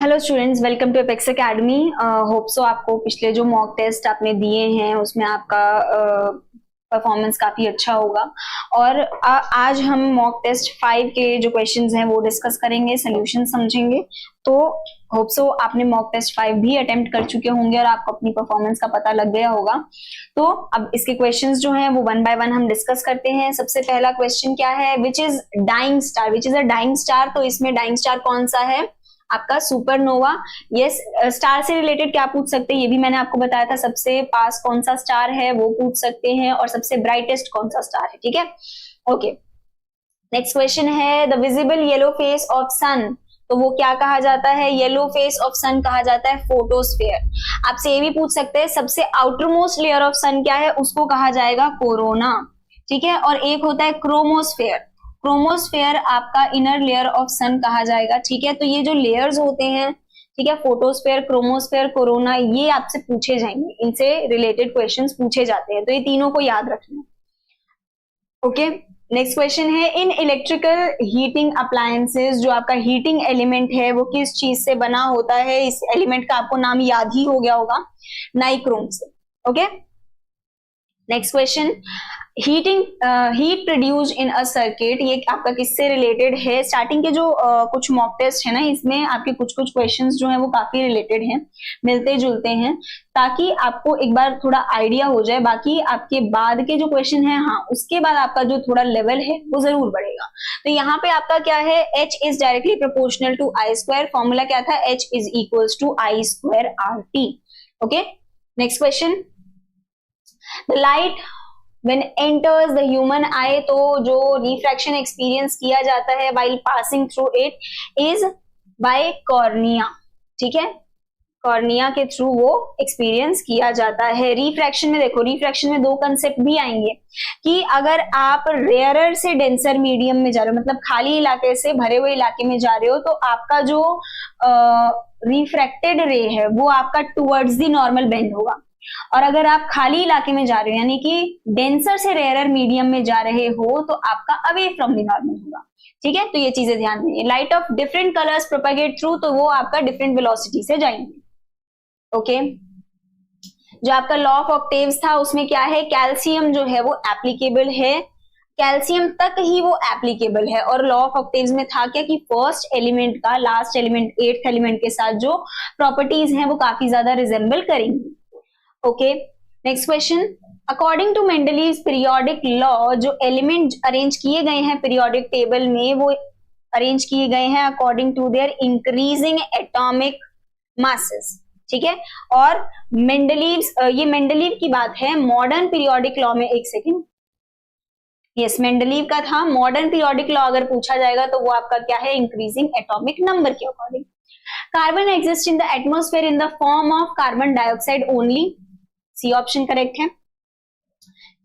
Hello students, welcome to Apex academy. Hope so आपको पिछले जो मॉक टेस्ट आपने दिए हैं उसमें आपका परफॉर्मेंस काफी अच्छा होगा। और आज हम मॉक टेस्ट 5 के जो क्वेश्चंस हैं वो डिस्कस करेंगे, सोल्यूशन समझेंगे। तो होप सो आपने मॉक टेस्ट 5 भी अटेम्प्ट कर चुके होंगे और आपको अपनी परफॉर्मेंस का पता लग गया होगा। तो अब इसके क्वेश्चंस जो हैं वो वन बाय वन हम डिस्कस करते हैं। सबसे पहला क्वेश्चन क्या है, which is dying star, which is a dying star. तो इसमें डाइंग स्टार कौन सा है, आपका सुपरनोवा। यस, स्टार से रिलेटेड क्या पूछ सकते हैं ये भी मैंने आपको बताया था। सबसे पास कौन सा स्टार है वो पूछ सकते हैं, और सबसे ब्राइटेस्ट कौन सा स्टार है। ठीक है, ओके। नेक्स्ट क्वेश्चन है, the visible yellow face of sun. तो वो क्या कहा जाता है, येलो फेस ऑफ सन कहा जाता है फोटोस्फेयर। आपसे ये भी पूछ सकते हैं, सबसे आउटर मोस्ट लेयर ऑफ सन क्या है, उसको कहा जाएगा कोरोना। ठीक है, और एक होता है क्रोमोस्फेयर। क्रोमोस्फेयर आपका इनर लेयर ऑफ सन कहा जाएगा। ठीक है, तो ये जो लेयर्स होते हैं, ठीक है, फोटोस्फेयर, क्रोमोस्फेयर, कोरोना, ये आपसे पूछे जाएंगे, इनसे रिलेटेड क्वेश्चंस पूछे जाते हैं, तो ये तीनों को याद रखना। ओके, नेक्स्ट क्वेश्चन है, इन इलेक्ट्रिकल हीटिंग अप्लायंसेस, जो आपका हीटिंग एलिमेंट है वो किस चीज से बना होता है। इस एलिमेंट का आपको नाम याद ही हो गया होगा, नाइक्रोम से। Okay, next question, heating heat produce in a circuit, ये आपका किससे रिलेटेड है। स्टार्टिंग के जो कुछ मॉक टेस्ट है ना, इसमें आपके कुछ कुछ क्वेश्चंस जो हैं वो काफी रिलेटेड हैं, मिलते जुलते हैं, ताकि आपको एक बार थोड़ा आइडिया हो जाए। बाकी आपके बाद के जो क्वेश्चन है, हाँ, उसके बाद आपका जो थोड़ा लेवल है वो जरूर बढ़ेगा। तो यहाँ पे आपका क्या है, H is directly proportional to I square. Formula क्या था, H is equals to I square R T. Okay, next question, the light when enters the human eye, तो जो रिफ्रैक्शन एक्सपीरियंस किया जाता है while passing through it is by cornea। ठीक है, cornea के थ्रू वो एक्सपीरियंस किया जाता है। रिफ्रैक्शन में देखो, रिफ्रैक्शन में दो कंसेप्ट भी आएंगे कि अगर आप रेयरर से डेंसर मीडियम में जा रहे हो, मतलब खाली इलाके से भरे हुए इलाके में जा रहे हो, तो आपका जो रिफ्रैक्टेड रे है वो आपका टुवर्ड्स द नॉर्मल बेंड होगा। और अगर आप खाली इलाके में जा रहे हो, यानी कि डेंसर से रेयरर मीडियम में जा रहे हो, तो आपका अवे फ्रॉम द नॉर्मल होगा। ठीक है, तो ये चीजें ध्यान देंगे। Light of different colours propagate through, तो वो आपका डिफरेंट वेलोसिटी से जाएंगे। ओके, जो आपका लॉ ऑफ ऑक्टेव्स था उसमें क्या है, कैल्शियम जो है वो एप्लीकेबल है, कैल्शियम तक ही वो एप्लीकेबल है। और लॉ ऑफ ऑक्टेव्स में था क्या कि फर्स्ट एलिमेंट का लास्ट एलिमेंट, एट्थ एलिमेंट के साथ जो प्रॉपर्टीज हैं वो काफी ज्यादा रिजेंबल करेंगी। Okay, next question, according to Mendeleev's periodic law, जो एलिमेंट अरेंज किए गए हैं पीरियोडिक टेबल में वो अरेंज किए गए हैं according to their increasing atomic masses. ठीक है, और मेंडलीव्स, ये मेंडलीव की बात है। मॉडर्न पीरियोडिक लॉ में, एक सेकेंड, यस, मेंडलीव का था। मॉडर्न पीरियोडिक लॉ अगर पूछा जाएगा तो वो आपका क्या है, इंक्रीजिंग एटॉमिक नंबर के according. Carbon exist in the atmosphere in the form of carbon dioxide only, C option correct है।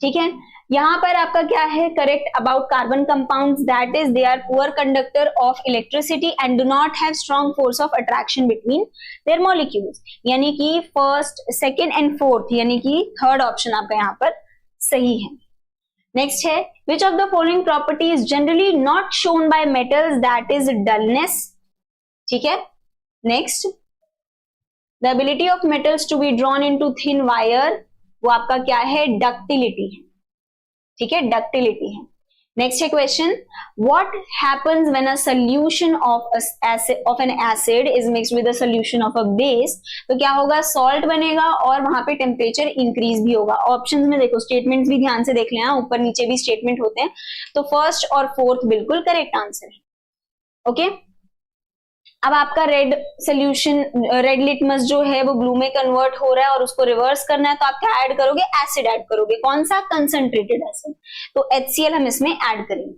ठीक है, यहां पर आपका क्या है correct about carbon compounds, that is they are poor conductor of electricity and do not have strong force of attraction between their molecules. यानी कि फर्स्ट, सेकंड एंड फोर्थ, यानी कि थर्ड ऑप्शन आपका यहाँ पर सही है। नेक्स्ट है, which of the following properties generally not shown by metals, that is dullness. ठीक है, next, the ability of metals to be drawn into thin wire, वो आपका क्या है, डक्टिलिटी है। ठीक है, डक्टिलिटी है। नेक्स्ट है question, what happens when a solution of N acid is mixed with a solution of a base. तो क्या होगा, सॉल्ट बनेगा और वहां पे टेम्परेचर इंक्रीज भी होगा। ऑप्शंस में देखो, स्टेटमेंट्स भी ध्यान से देख लेना, ऊपर नीचे भी स्टेटमेंट होते हैं। तो फर्स्ट और फोर्थ बिल्कुल करेक्ट आंसर है। ओके, अब आपका रेड सोल्यूशन, रेड लिटमस जो है वो ब्लू में कन्वर्ट हो रहा है और उसको रिवर्स करना है, तो आप क्या ऐड करोगे, एसिड ऐड करोगे। कौन सा, कंसंट्रेटेड एसिड, तो HCl हम इसमें ऐड करेंगे।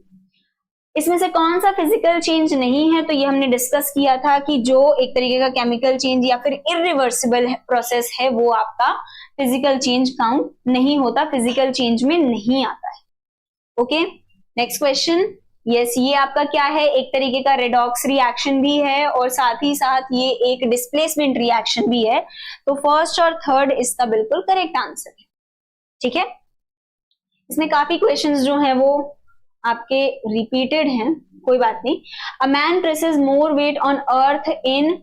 इसमें से कौन सा फिजिकल चेंज नहीं है, तो ये हमने डिस्कस किया था कि जो एक तरीके का केमिकल चेंज या फिर इरिवर्सिबल प्रोसेस है वो आपका फिजिकल चेंज काउंट नहीं होता, फिजिकल चेंज में नहीं आता है। ओके, नेक्स्ट क्वेश्चन, यस, ये आपका क्या है, एक तरीके का रेडॉक्स रिएक्शन भी है और साथ ही साथ ये एक डिस्प्लेसमेंट रिएक्शन भी है। तो फर्स्ट और थर्ड इसका बिल्कुल करेक्ट आंसर है। ठीक है, इसमें काफी क्वेश्चंस जो हैं वो आपके रिपीटेड हैं, कोई बात नहीं। A man presses more weight on earth in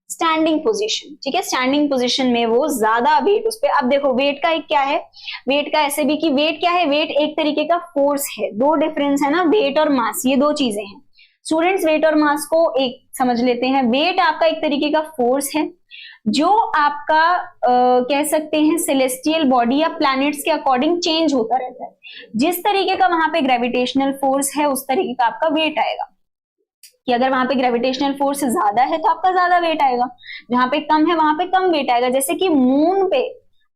standing position, ठीक है, स्टैंडिंग पोजीशन में वो ज्यादा वेट उस पे। अब देखो वेट का एक क्या है, वेट का ऐसे भी कि वेट क्या है, वेट एक तरीके का फोर्स है, दो डिफरेंस है ना, वेट और मास, ये दो चीजें हैं। स्टूडेंट्स वेट और मास को एक समझ लेते हैं। वेट आपका एक तरीके का फोर्स है जो आपका कह सकते हैं सेलेस्टियल बॉडी या प्लैनेट्स के अकॉर्डिंग चेंज होता रहता है। जिस तरीके का वहां पे ग्रेविटेशनल फोर्स है उस तरीके का आपका वेट आएगा, कि अगर वहां पे ग्रेविटेशनल फोर्स ज्यादा है तो आपका ज्यादा वेट आएगा, जहां पे कम है वहां पे कम वेट आएगा। जैसे कि मून पे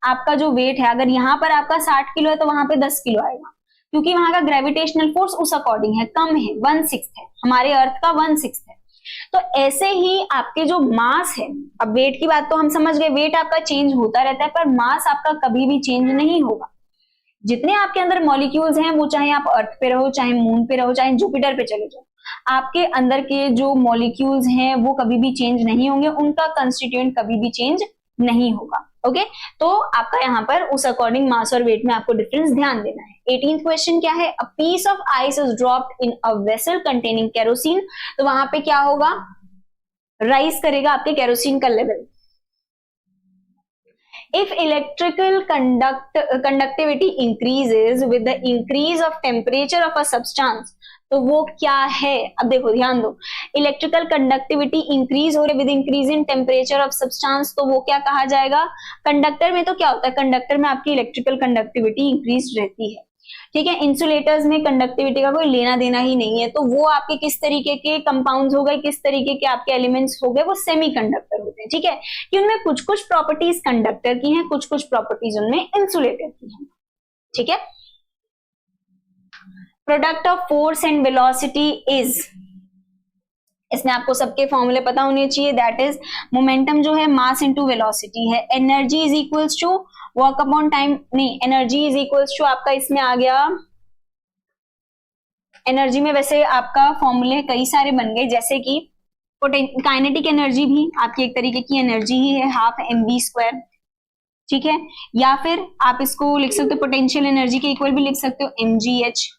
आपका जो वेट है, अगर यहाँ पर आपका 60 किलो है तो वहां पे 10 किलो आएगा, क्योंकि वहां का ग्रेविटेशनल फोर्स उस अकॉर्डिंग है, कम है, 1/6 है, हमारे अर्थ का 1/6 है। तो ऐसे ही आपके जो मास है, अब वेट की बात तो हम समझ गए, वेट आपका चेंज होता रहता है, पर मास आपका कभी भी चेंज नहीं होगा। जितने आपके अंदर मॉलिक्यूल्स हैं, वो चाहे आप अर्थ पे रहो, चाहे मून पे रहो, चाहे जुपिटर पे चले जाओ, आपके अंदर के जो मॉलिक्यूल्स हैं वो कभी भी चेंज नहीं होंगे, उनका कंस्टिट्यूएंट कभी भी चेंज नहीं होगा। ओके, तो आपका यहाँ पर उस अकॉर्डिंग मास और वेट में आपको डिफरेंस ध्यान देना है। 18th क्वेश्चन क्या है, a piece of ice is dropped in a vessel containing kerosene, तो वहां पे क्या होगा, राइज करेगा आपके केरोसिन का level. If electrical conductivity increases with the increase of temperature of a substance, तो वो क्या है, अब देखो ध्यान दो, इलेक्ट्रिकल कंडक्टिविटी इंक्रीज हो रही with increase in temperature of substance, तो वो क्या कहा जाएगा, कंडक्टर में तो क्या होता है, कंडक्टर में आपकी इलेक्ट्रिकल कंडक्टिविटी इंक्रीज रहती है, ठीक है। इंसुलेटर्स में कंडक्टिविटी का कोई लेना देना ही नहीं है, तो वो आपके किस तरीके के कंपाउंड्स हो गए, किस तरीके के आपके एलिमेंट्स हो गए, वो सेमीकंडक्टर होते हैं, ठीक है, कि उनमें कुछ कुछ प्रॉपर्टीज कंडक्टर की हैं, कुछ कुछ प्रॉपर्टीज उनमें इंसुलेटर की हैं, ठीक है। Product of force and velocity is, इसमें आपको सबके फॉर्मूले पता होने चाहिए, दैट इज मोमेंटम जो है मास इनटू वेलोसिटी है, energy is equals to work upon time, नहीं एनर्जी इज इक्वल्स टू आपका इसमें आ गया, एनर्जी में वैसे आपका फॉर्मूले कई सारे बन गए, जैसे कि काइनेटिक एनर्जी भी आपकी एक तरीके की एनर्जी ही है, 12 mv², ठीक है, या फिर आप इसको लिख सकते हो पोटेंशियल एनर्जी के इक्वल भी लिख सकते हो, mgh,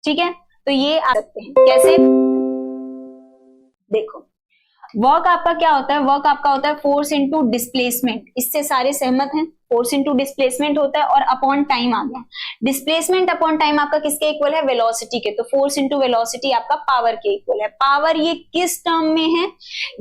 ठीक है। तो ये आ सकते हैं कैसे, देखो वर्क आपका क्या होता है, वर्क आपका होता है फोर्स इनटू डिस्प्लेसमेंट, इससे सारे सहमत हैं, फोर्स इनटू डिस्प्लेसमेंट होता है, और अपॉन टाइम आ गया, डिस्प्लेसमेंट अपॉन टाइम आपका किसके इक्वल है, वेलोसिटी के, तो फोर्स इनटू वेलोसिटी आपका पावर के इक्वल है। पावर ये किस टर्म में है,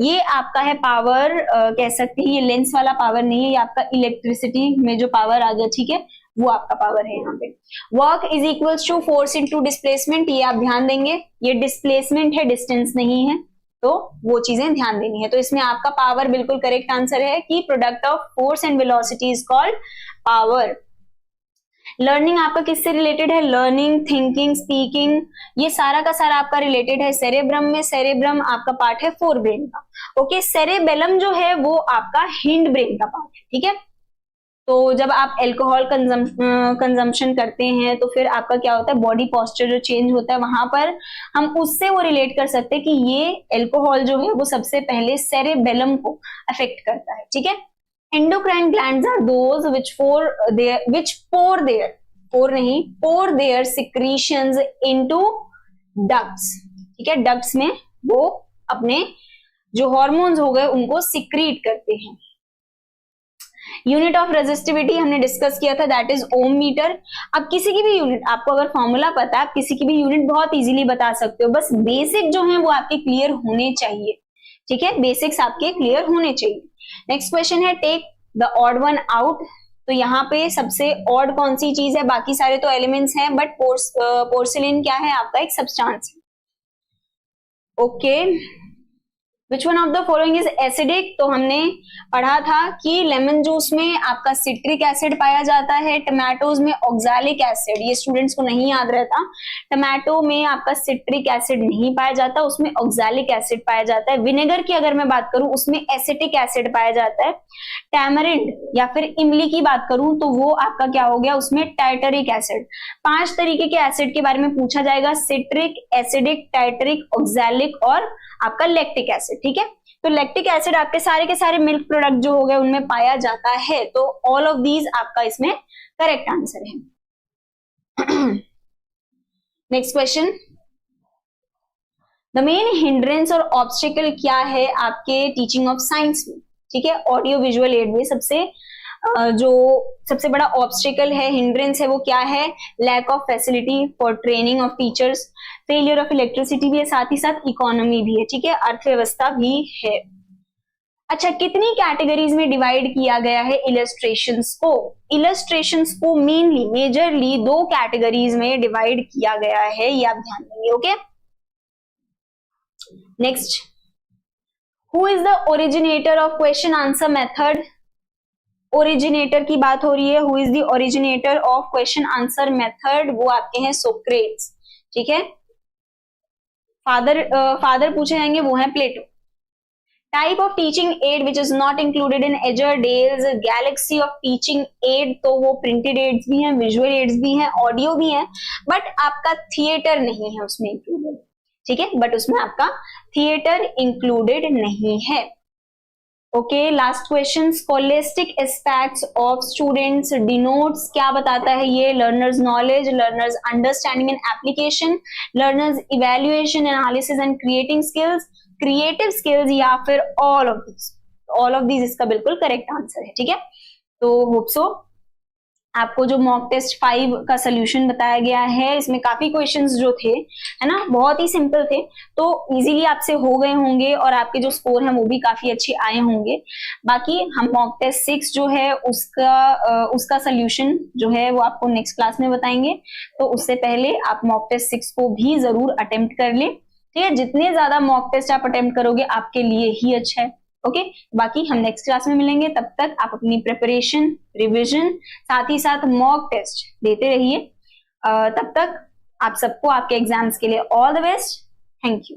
ये आपका है पावर, कह सकते हैं ये लेंस वाला पावर नहीं है, ये आपका इलेक्ट्रिसिटी में जो पावर आ गया, ठीक है, वो आपका पावर है यहाँ पे। Work is equals to force into displacement, ये आप ध्यान देंगे, ये डिस्प्लेसमेंट है, डिस्टेंस नहीं है, तो वो चीजें ध्यान देनी है। तो इसमें आपका पावर बिल्कुल करेक्ट आंसर है कि product of force and velocity is called power. Learning आपका किससे रिलेटेड है, लर्निंग, थिंकिंग, स्पीकिंग, ये सारा का सारा आपका रिलेटेड है सेरेब्रम में, सेरेब्रम आपका पार्ट है फोर ब्रेन का, ओके। सेरेबेलम जो है वो आपका हिंड ब्रेन का पार्ट है, ठीक है। तो जब आप अल्कोहल कंजम्पशन करते हैं तो फिर आपका क्या होता है, बॉडी पोस्चर जो चेंज होता है, वहां पर हम उससे वो रिलेट कर सकते हैं कि ये अल्कोहल जो है वो सबसे पहले सेरेबेलम को अफेक्ट करता है, ठीक है। Endocrine glands are those which pour their secretions into ducts, ठीक है, डक्ट्स में वो अपने जो हार्मोन्स हो गए उनको सिक्रीट करते हैं। यूनिट ऑफ रेजिस्टिविटी हमने डिस्कस किया था, दैट इज ओम मीटर। अब किसी की भी यूनिट, आपको अगर फॉर्मूला पता है, आप किसी की भी यूनिट बहुत इजीली बता सकते हो, बस बेसिक जो है वो आपके क्लियर होने चाहिए, ठीक है, बेसिक्स आपके क्लियर होने चाहिए। नेक्स्ट क्वेश्चन है take the odd one out, तो यहाँ पे सबसे ऑड कौन सी चीज है, बाकी सारे तो एलिमेंट्स हैं, बट पोर्सिलिन क्या है, आपका एक सब्सटेंस है, okay. Which one of the following is acidic, तो हमने पढ़ा था कि लेमन जूस में आपका सिट्रिक एसिड पाया जाता है, टमाटोज में ऑक्सैलिक एसिड, ये स्टूडेंट्स को नहीं याद रहता, टमाटो में आपका सिट्रिक एसिड नहीं पाया जाता, उसमें ऑक्सैलिक एसिड पाया जाता है। विनेगर की अगर मैं बात करूं उसमें एसिटिक एसिड पाया जाता है। टैमरिंड या फिर इमली की बात करूं तो वो आपका क्या हो गया, उसमें टाइटरिक एसिड। 5 तरीके के एसिड के बारे में पूछा जाएगा, सिट्रिक, एसिडिक, टाइटरिक, ऑक्सैलिक और आपका लैक्टिक एसिड, ठीक है। तो लैक्टिक एसिड आपके सारे के सारे मिल्क प्रोडक्ट जो हो गए उनमें पाया जाता है, तो ऑल ऑफ दीज आपका इसमें करेक्ट आंसर है। Next question, the main hindrance और ऑब्स्टिकल क्या है आपके टीचिंग ऑफ साइंस में, ठीक है। ऑडियो विजुअल एड में जो सबसे बड़ा ऑब्स्टिकल है, हिंड्रेंस है, वो क्या है? Lack of facility for training of teachers, failure of electricity भी है, साथ ही साथ इकोनॉमी भी है, ठीक है, अर्थव्यवस्था भी है। अच्छा, कितनी कैटेगरीज में डिवाइड किया गया है इलस्ट्रेशंस को? इलस्ट्रेशंस को मेनली मेजरली 2 कैटेगरीज में डिवाइड किया गया है, ये आप ध्यान देंगे, okay. Next, who is the originator of question answer method? Originator की बात हो रही है, who is the originator of question answer method? वो आपके हैं सोक्रेट्स, ठीक है। फादर पूछे जाएंगे, वो है Plato. Type of teaching aid which is not included in Edgar Dale's galaxy of teaching aid, तो वो प्रिंटेड एड्स भी हैं, विजुअल एड्स भी हैं, ऑडियो भी हैं, बट आपका थिएटर नहीं है उसमें इंक्लूडेड, ठीक है, बट उसमें आपका थिएटर इंक्लूडेड नहीं है। Okay, last question, scholastic aspects of students denotes, क्या बताता है ये? Learners knowledge, learners understanding and application, learners evaluation analysis and creating skills, creative skills, या फिर all of this? All of this इसका बिल्कुल करेक्ट आंसर है, ठीक है। तो होप सो आपको जो मॉक टेस्ट 5 का सोल्यूशन बताया गया है, इसमें काफी क्वेश्चंस जो थे, है ना, बहुत ही सिंपल थे, तो इजीली आपसे हो गए होंगे और आपके जो स्कोर हैं वो भी काफी अच्छे आए होंगे। बाकी हम मॉक टेस्ट 6 जो है उसका सोल्यूशन जो है वो आपको नेक्स्ट क्लास में बताएंगे, तो उससे पहले आप मॉक टेस्ट 6 को भी जरूर अटेम्प्ट कर लें, ठीक है। जितने ज्यादा मॉक टेस्ट आप अटेम्प्ट करोगे आपके लिए ही अच्छा है, ओके। बाकी हम नेक्स्ट क्लास में मिलेंगे, तब तक आप अपनी प्रिपरेशन, रिवीजन, साथ ही साथ मॉक टेस्ट देते रहिए। तब तक आप सबको आपके एग्जाम्स के लिए all the best. Thank you.